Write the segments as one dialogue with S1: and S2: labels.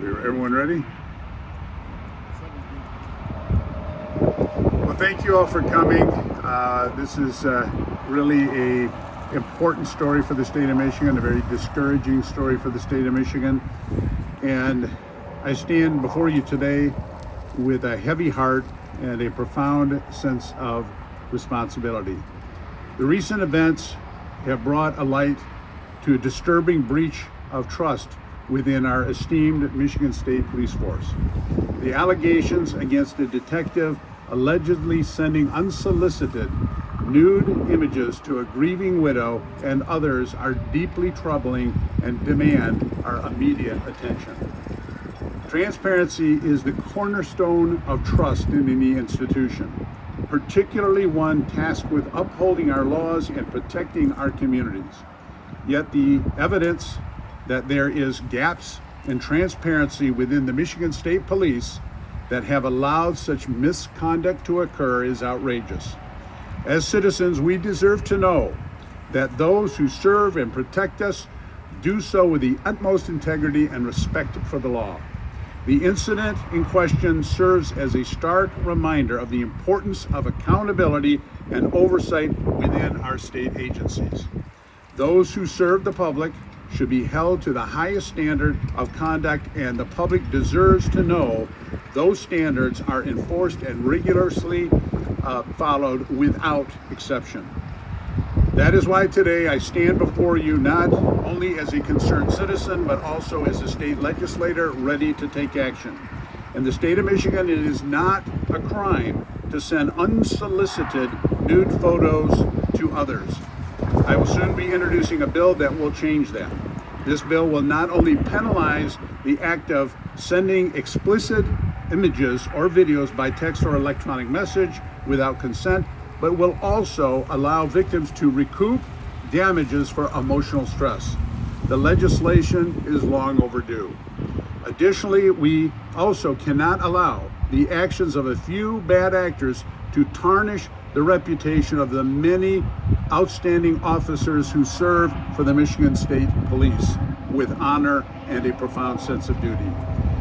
S1: Everyone ready? Well, thank you all for coming. This is really a important story for the state of Michigan, a very discouraging story for the state of Michigan. And I stand before you today with a heavy heart and a profound sense of responsibility. The recent events have brought a light to a disturbing breach of trust within our esteemed Michigan State Police Force. The allegations against a detective allegedly sending unsolicited nude images to a grieving widow and others are deeply troubling and demand our immediate attention. Transparency is the cornerstone of trust in any institution, particularly one tasked with upholding our laws and protecting our communities. Yet the evidence that there is gaps in transparency within the Michigan State Police that have allowed such misconduct to occur is outrageous. As citizens, we deserve to know that those who serve and protect us do so with the utmost integrity and respect for the law. The incident in question serves as a stark reminder of the importance of accountability and oversight within our state agencies. Those who serve the public should be held to the highest standard of conduct, and the public deserves to know those standards are enforced and rigorously followed without exception. That is why today I stand before you not only as a concerned citizen, but also as a state legislator ready to take action. In the state of Michigan, it is not a crime to send unsolicited nude photos to others. I will soon be introducing a bill that will change that. This bill will not only penalize the act of sending explicit images or videos by text or electronic message without consent, but will also allow victims to recoup damages for emotional stress. The legislation is long overdue. Additionally, we also cannot allow the actions of a few bad actors to tarnish the reputation of the many outstanding officers who serve for the Michigan State Police with honor and a profound sense of duty.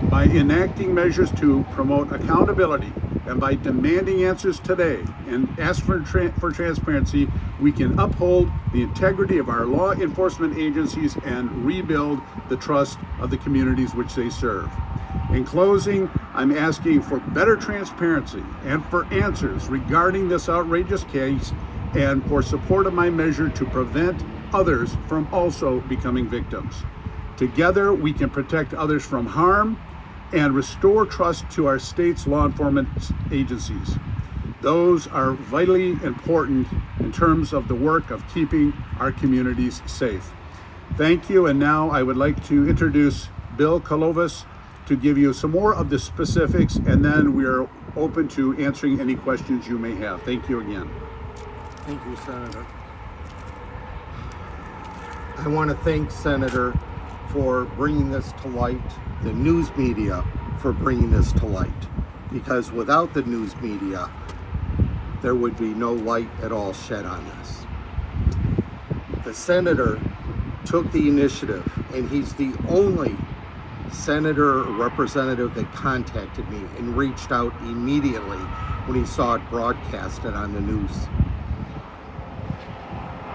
S1: By enacting measures to promote accountability and by demanding answers today and ask for transparency, we can uphold the integrity of our law enforcement agencies and rebuild the trust of the communities which they serve. In closing, I'm asking for better transparency and for answers regarding this outrageous case and for support of my measure to prevent others from also becoming victims. Together, we can protect others from harm and restore trust to our state's law enforcement agencies. Those are vitally important in terms of the work of keeping our communities safe. Thank you, and now I would like to introduce Bill Kalovis to give you some more of the specifics, and then we are open to answering any questions you may have. Thank you again.
S2: Thank you, Senator. I want to thank Senator for bringing this to light, the news media for bringing this to light, because without the news media, there would be no light at all shed on this. The Senator took the initiative, and he's the only senator or representative that contacted me and reached out immediately when he saw it broadcasted on the news.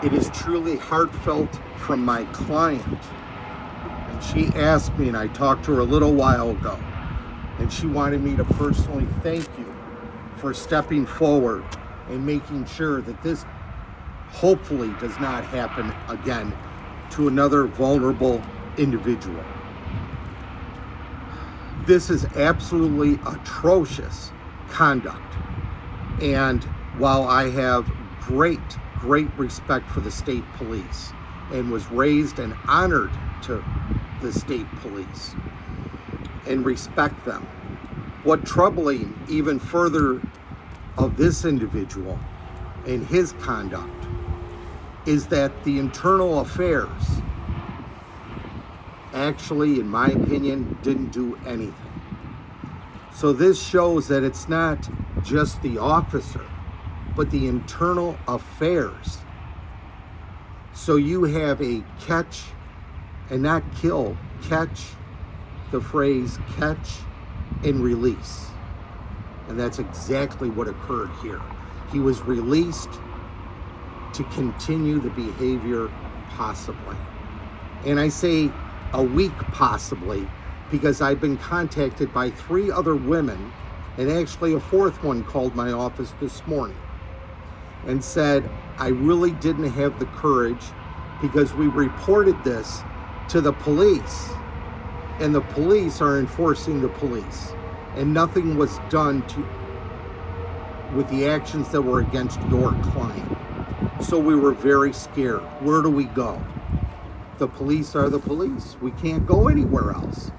S2: It is truly heartfelt from my client. And she asked me, and I talked to her a little while ago, and she wanted me to personally thank you for stepping forward and making sure that this hopefully does not happen again to another vulnerable individual. This is absolutely atrocious conduct. And while I have great respect for the state police and was raised and honored to the state police and respect them, what troubling even further of this individual and his conduct is that the internal affairs actually, in my opinion, didn't do anything. So this shows that it's not just the officer, but the internal affairs. So you have a catch and not kill, catch the phrase catch and release. And that's exactly what occurred here. He was released to continue the behavior possibly. And I say a week possibly because I've been contacted by 3 other women, and actually a 4th one called my office this morning and said, I really didn't have the courage because we reported this to the police and the police are enforcing the police, and nothing was done with the actions that were against your client. So we were very scared. Where do we go? The police are the police. We can't go anywhere else.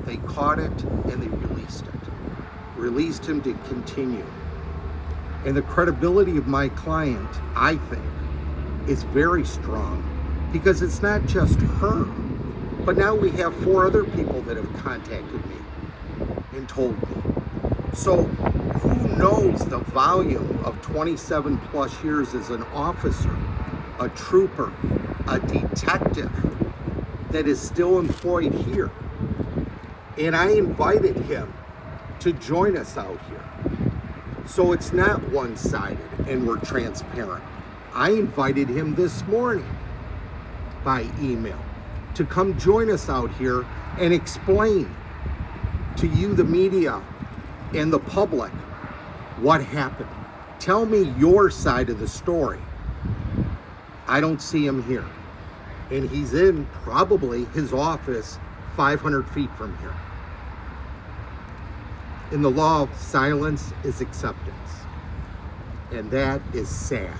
S2: They caught it and they released it. Released him to continue. And the credibility of my client, I think, is very strong because it's not just her, but now we have 4 other people that have contacted me and told me. So who knows the volume of 27 plus years as an officer, a trooper, a detective that is still employed here. And I invited him to join us out here. So it's not one-sided and we're transparent. I invited him this morning by email to come join us out here and explain to you, the media and the public, what happened. Tell me your side of the story. I don't see him here. And he's in probably his office 500 feet from here. In the law, silence is acceptance. And that is sad.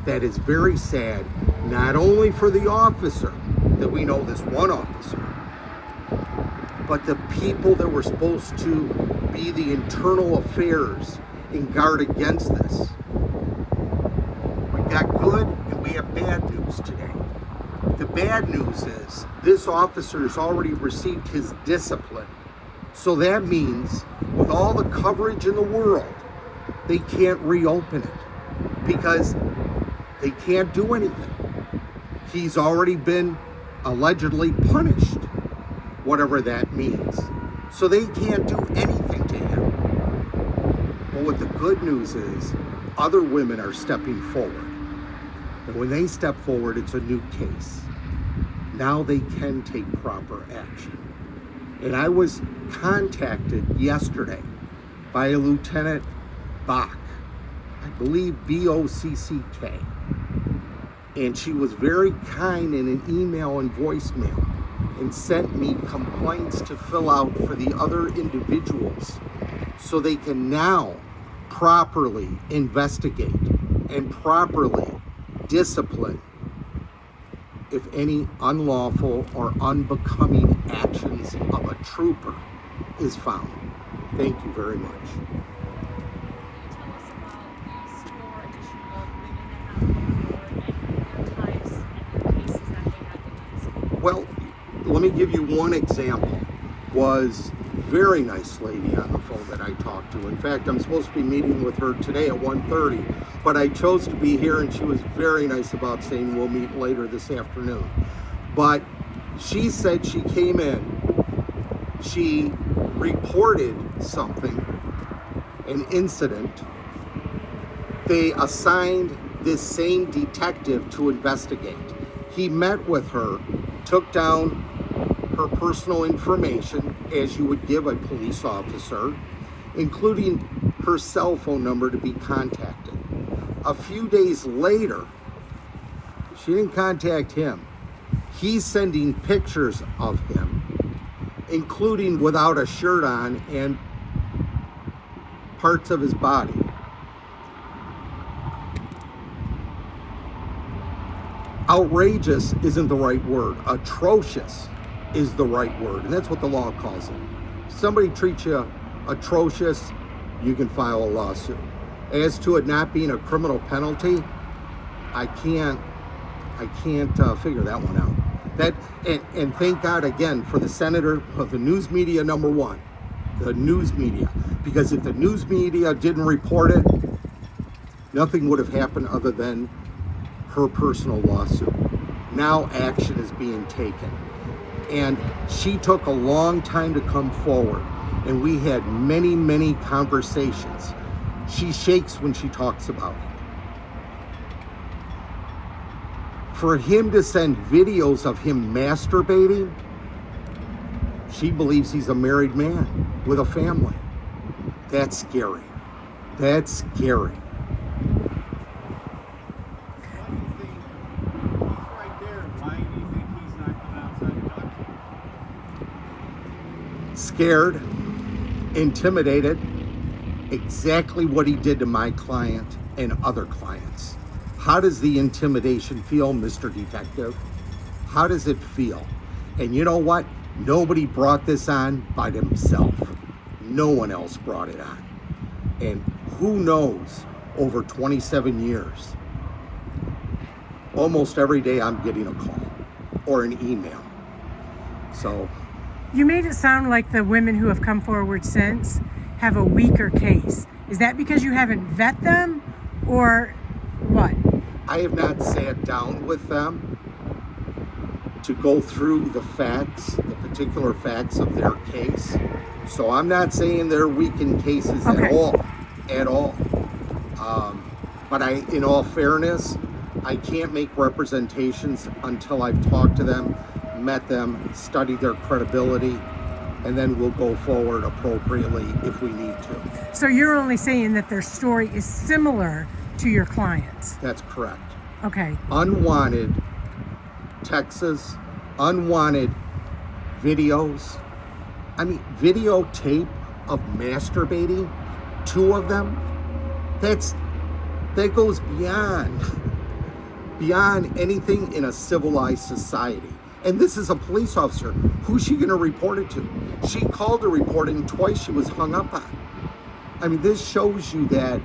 S2: That is very sad, not only for the officer, that we know this one officer, but the people that were supposed to be the internal affairs and guard against this. We got good and we have bad news today. The bad news is this officer has already received his discipline. So that means with all the coverage in the world, they can't reopen it because they can't do anything. He's already been allegedly punished, whatever that means. So they can't do anything to him. But what the good news is, other women are stepping forward. And when they step forward, it's a new case. Now they can take proper action. And I was contacted yesterday by a Lieutenant Bach, I believe B-O-C-C-K. And she was very kind in an email and voicemail and sent me complaints to fill out for the other individuals so they can now properly investigate and properly discipline if any unlawful or unbecoming actions of a trooper is found. Thank you very much.
S3: Tell us about your issue of women that have been types and cases that they have been using.
S2: Well, let me give you one example. Was very nice lady on the phone that I talked to. In fact, I'm supposed to be meeting with her today at 1:30, but I chose to be here and she was very nice about saying we'll meet later this afternoon. But she said she came in, she reported something, an incident. They assigned this same detective to investigate. He met with her, took down her personal information as you would give a police officer, including her cell phone number to be contacted. A few days later, she didn't contact him. He's sending pictures of him, including without a shirt on and parts of his body. Outrageous isn't the right word. Atrocious is the right word, and that's what the law calls it. If somebody treats you atrocious, you can file a lawsuit. As to it not being a criminal penalty, I can't figure that one out. And thank God again for the senator of the news media, number one, the news media, because if the news media didn't report it, nothing would have happened other than her personal lawsuit. Now action is being taken. And she took a long time to come forward, and we had many, many conversations. She shakes when she talks about it. For him to send videos of him masturbating, she believes he's a married man with a family. That's scary. That's scary. Scared, intimidated, exactly what he did to my client and other clients. How does the intimidation feel, Mr. Detective? How does it feel? And you know what? Nobody brought this on by themselves. No one else brought it on. And who knows, over 27 years, almost every day I'm getting a call or an email. So,
S4: You made it sound like the women who have come forward since have a weaker case. Is that because you haven't vet them, or what?
S2: I have not sat down with them to go through the facts, the particular facts of their case. So I'm not saying they're weak in cases
S4: Okay.
S2: at all. But in all fairness, I can't make representations until I've talked to them, met them, studied their credibility, and then we'll go forward appropriately if we need to.
S4: So you're only saying that their story is similar to your clients.
S2: That's correct.
S4: Okay.
S2: Unwanted texts, unwanted videos. I mean, videotape of masturbating, 2 of them. That goes beyond anything in a civilized society. And this is a police officer. Who's she going to report it to? She called to report it, and twice she was hung up on. I mean, this shows you that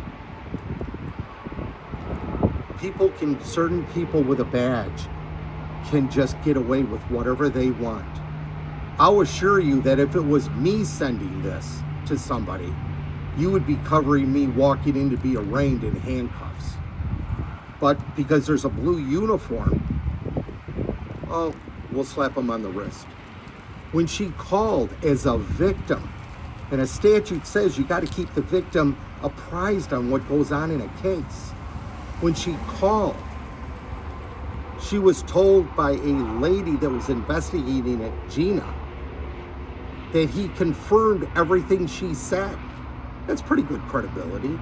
S2: certain people with a badge can just get away with whatever they want. I'll assure you that if it was me sending this to somebody, you would be covering me walking in to be arraigned in handcuffs. But because there's a blue uniform, oh, we'll slap them on the wrist. When she called as a victim, and a statute says you got to keep the victim apprised on what goes on in a case. When she called, she was told by a lady that was investigating it, Gina, that he confirmed everything she said. That's pretty good credibility.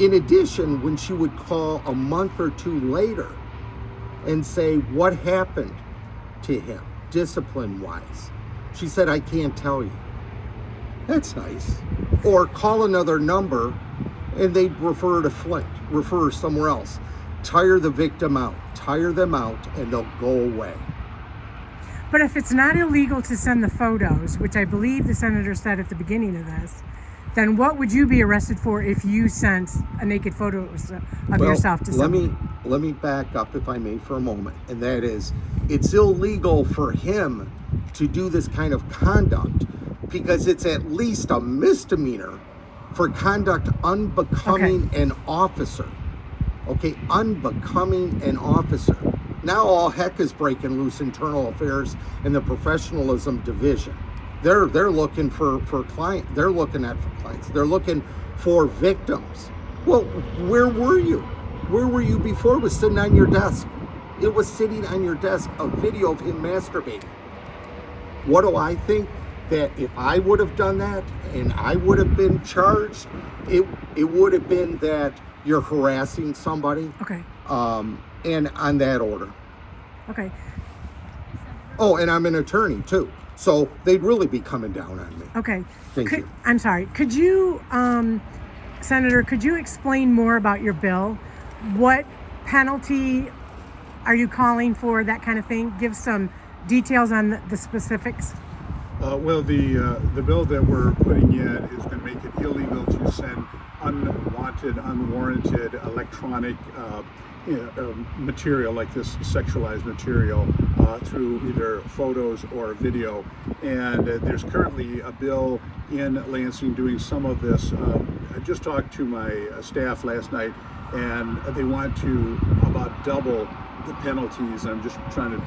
S2: In addition, when she would call a month or 2 later and say what happened to him, discipline-wise, she said, I can't tell you. That's nice. Or call another number and they'd refer to Flint, refer somewhere else. Tire the victim out, tire them out, and they'll go away.
S4: But if it's not illegal to send the photos, which I believe the senator said at the beginning of this, then what would you be arrested for if you sent a naked photo of yourself to someone?
S2: Let me back up, if I may, for a moment. And that is, it's illegal for him to do this kind of conduct because it's at least a misdemeanor for conduct unbecoming an officer. Okay, unbecoming an officer. Now all heck is breaking loose, internal affairs and the professionalism division. They're looking for clients. They're looking at for clients. They're looking for victims. Well, where were you? Where were you before it was sitting on your desk? It was sitting on your desk, a video of him masturbating. What do I think? That if I would have done that and I would have been charged, it would have been that you're harassing somebody.
S4: Okay.
S2: And on that order.
S4: Okay.
S2: Oh, and I'm an attorney too. So they'd really be coming down on me.
S4: Okay.
S2: Thank you.
S4: I'm sorry. Could you, Senator, could you explain more about your bill? What penalty are you calling for, that kind of thing? Give some details on the specifics.
S1: Well, the bill that we're putting in is going to make it illegal to send unwanted, unwarranted electronic material like this sexualized material through either photos or video. And there's currently a bill in Lansing doing some of this. I just talked to my staff last night, and they want to about double the penalties. I'm just trying to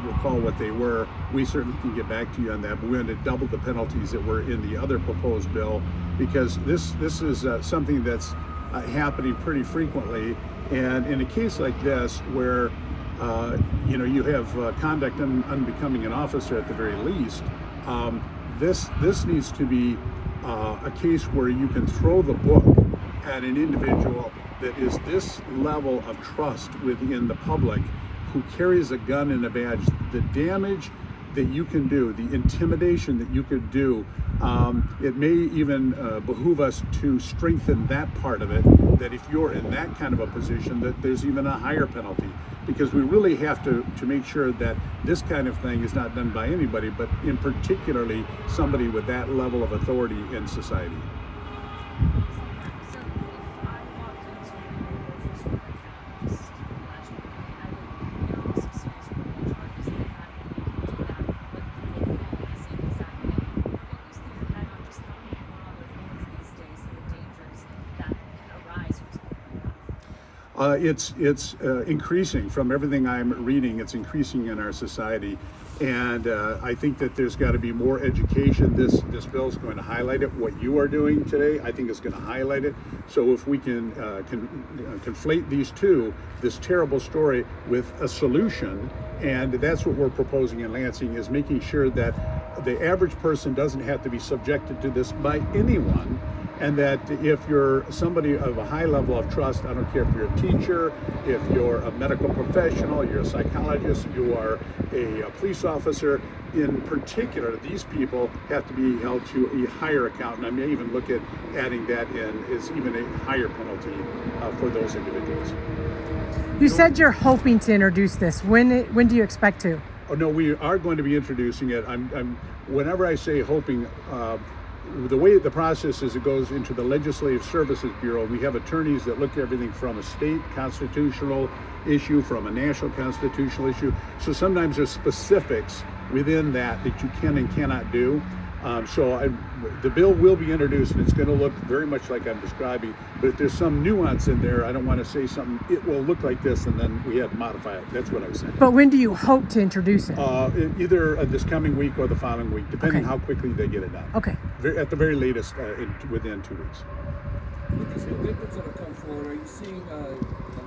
S1: recall what they were. We certainly can get back to you on that, but we're going to double the penalties that were in the other proposed bill, because this is something that's happening pretty frequently. And in a case like this, where you have conduct unbecoming an officer at the very least, this needs to be a case where you can throw the book at an individual that is this level of trust within the public, who carries a gun and a badge. The damage that you can do, the intimidation that you could do, it may even behoove us to strengthen that part of it, that if you're in that kind of a position, that there's even a higher penalty, because we really have to make sure that this kind of thing is not done by anybody, but in particularly somebody with that level of authority in society.
S3: So if I walked into a grocery store right now, just flash me, I would some serious criminal charges that I would do that, but they feel the same exact way. What goes through your head on just how many more other things these days, and the dangers that can arise from something like that?
S1: It's increasing from everything I'm reading. It's increasing in our society, and I think that there's got to be more education. This bill is going to highlight it. What you are doing today, I think, is going to highlight it. So if we can conflate these two, this terrible story with a solution, and that's what we're proposing in Lansing, is making sure that the average person doesn't have to be subjected to this by anyone. And that if you're somebody of a high level of trust, I don't care if you're a teacher, if you're a medical professional, you're a psychologist, you are a police officer, in particular, these people have to be held to a higher account. And I may even look at adding that in as even a higher penalty for those individuals.
S4: You said you're hoping to introduce this. When do you expect to?
S1: Oh no, we are going to be introducing it. Whenever I say hoping, the way the process is, it goes into the Legislative Services Bureau. We have attorneys that look at everything from a state constitutional issue, from a national constitutional issue. So sometimes there's specifics within that you can and cannot do. The bill will be introduced, and it's going to look very much like I'm describing. But if there's some nuance in there, I don't want to say something, it will look like this, and then we have to modify it. That's what I was saying.
S4: But when do you hope to introduce it?
S1: Either this coming week or the following week, depending
S4: Okay.
S1: how quickly they get it done.
S4: Okay.
S1: At the very latest, within 2 weeks.
S5: With these new victims that have come forward, are you seeing a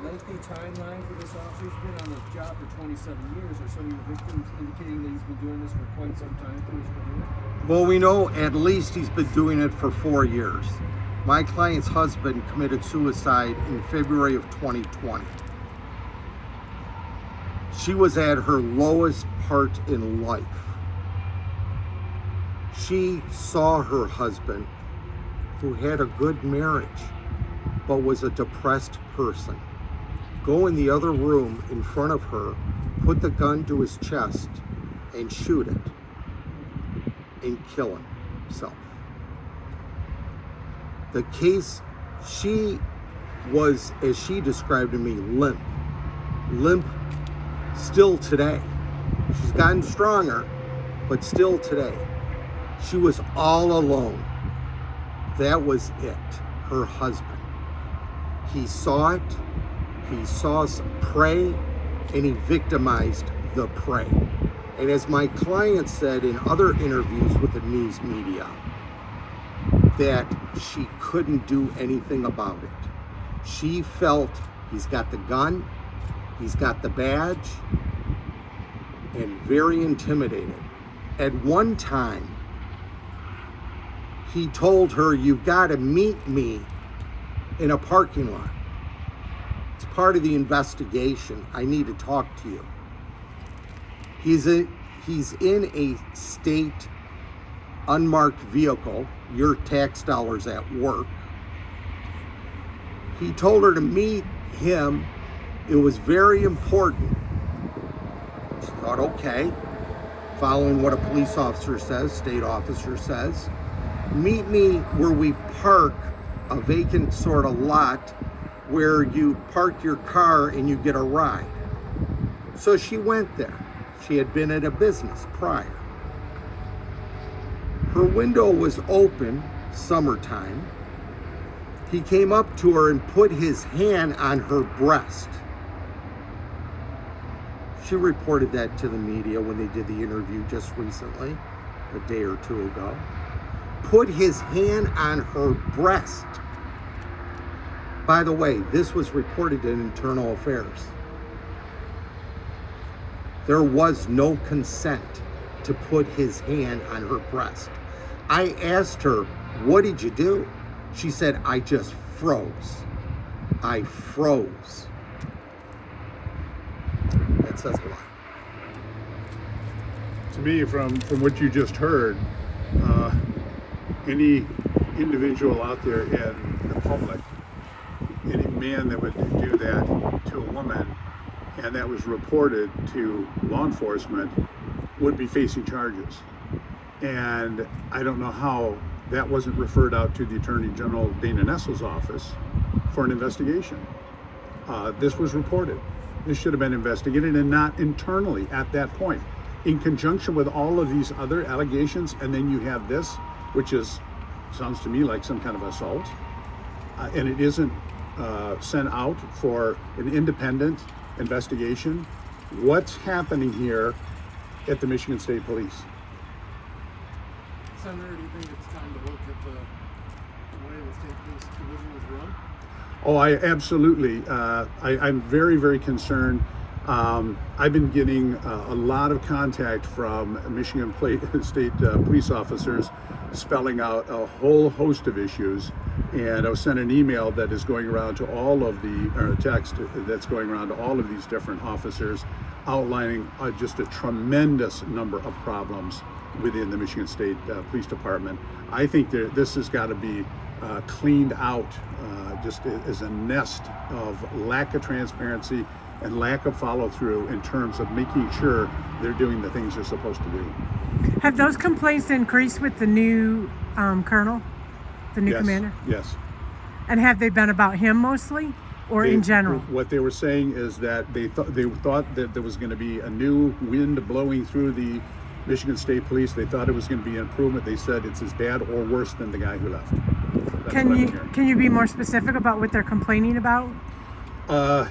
S5: lengthy timeline for this officer? He's been on the job for 27 years. Are some of your victims indicating that he's been doing this for quite some time?
S2: Well, we know at least he's been doing it for 4 years. My client's husband committed suicide in February of 2020. She was at her lowest part in life. She saw her husband, who had a good marriage, but was a depressed person, go in the other room in front of her, put the gun to his chest, and shoot it, and kill himself. The case, she was, as she described to me, limp still today. She's gotten stronger, but still today. She was all alone. That was it, her husband. He saw it, he saw some prey, and he victimized the prey. And as my client said in other interviews with the news media, that she couldn't do anything about it. She felt he's got the gun, he's got the badge, and very intimidated. At one time, he told her, "You've got to meet me in a parking lot. It's part of the investigation. I need to talk to you." He's in a state unmarked vehicle, your tax dollars at work. He told her to meet him. It was very important. She thought, okay, following what a police officer says, state officer says, meet me where we park a vacant sort of lot where you park your car and you get a ride. So she went there. She had been at a business prior. Her window was open, summertime. He came up to her and put his hand on her breast. She reported that to the media when they did the interview just recently, a day or two ago. Put his hand on her breast. By the way, this was reported in Internal Affairs. There was no consent to put his hand on her breast. I asked her, what did you do? She said, I just froze. I froze. That says a lot.
S1: To me, from what you just heard, any individual out there in the public, any man that would do that to a woman, and that was reported to law enforcement, would be facing charges. And I don't know how that wasn't referred out to the Attorney General Dana Nessel's office for an investigation. This was reported. This should have been investigated, and not internally at that point, in conjunction with all of these other allegations. And then you have this, which sounds to me like some kind of assault, and it isn't sent out for an independent investigation. What's happening here at the Michigan State Police?
S6: Senator, do you think it's time to look at the way the state police division is run?
S1: Oh, I absolutely. I'm very, very concerned. I've been getting a lot of contact from Michigan State police officers spelling out a whole host of issues. And I was sent an email that is going around to all of or a text that's going around to all of these different officers, outlining just a tremendous number of problems within the Michigan State Police Department. I think this has got to be cleaned out, just as a nest of lack of transparency and lack of follow through in terms of making sure they're doing the things they're supposed to do.
S4: Have those complaints increased with the new colonel, the new
S1: Yes,
S4: commander?
S1: Yes.
S4: And have they been about him mostly, or in general?
S1: What they were saying is that they thought that there was going to be a new wind blowing through the Michigan State Police. They thought it was going to be an improvement. They said it's as bad or worse than the guy who left. That's what I'm hearing.
S4: Can you be more specific about what they're complaining about?
S1: I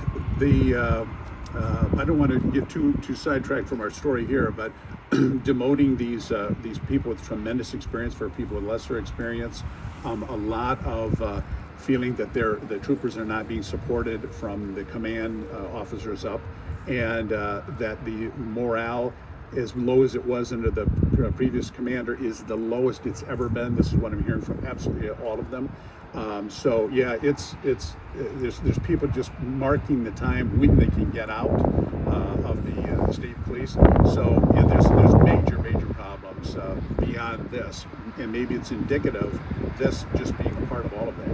S1: don't want to get too sidetracked from our story here, but demoting these people with tremendous experience for people with lesser experience, a lot of feeling that the troopers are not being supported from the command officers up, and that the morale, as low as it was under the previous commander, is the lowest it's ever been. This is what I'm hearing from absolutely all of them. So yeah, there's people just marking the time when they can get out of the state police. So yeah, there's major problems beyond this, and maybe it's indicative of this just being a part of all of that.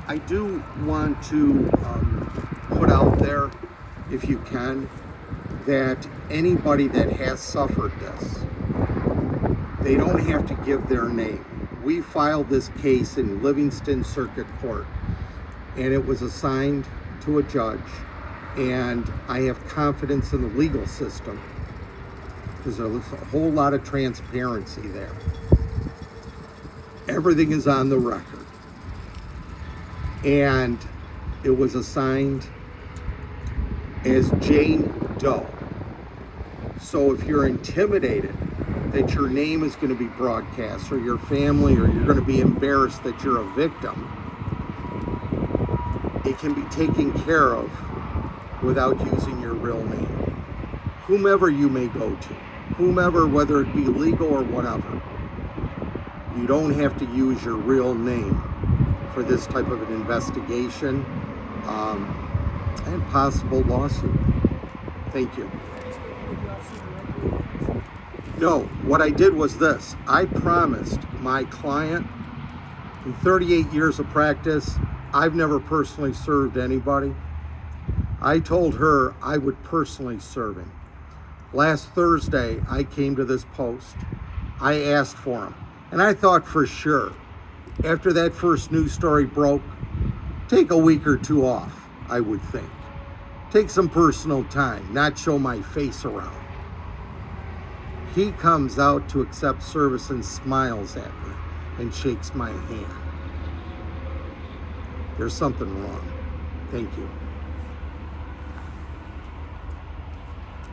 S2: I do want to put out there, if you can, that anybody that has suffered this, they don't have to give their name. We filed this case in Livingston Circuit Court, and it was assigned to a judge, and I have confidence in the legal system because there's a whole lot of transparency there. Everything is on the record, and it was assigned as Jane Doe. So if you're intimidated that your name is going to be broadcast, or your family, or you're going to be embarrassed that you're a victim, it can be taken care of without using your real name. Whomever you may go to, whomever, whether it be legal or whatever, you don't have to use your real name for this type of an investigation and possible lawsuit. Thank you. No, what I did was this. I promised my client, in 38 years of practice, I've never personally served anybody. I told her I would personally serve him. Last Thursday, I came to this post. I asked for him. And I thought for sure, after that first news story broke, take a week or two off, I would think. Take some personal time, not show my face around. He comes out to accept service and smiles at me and shakes my hand. There's something wrong. Thank you.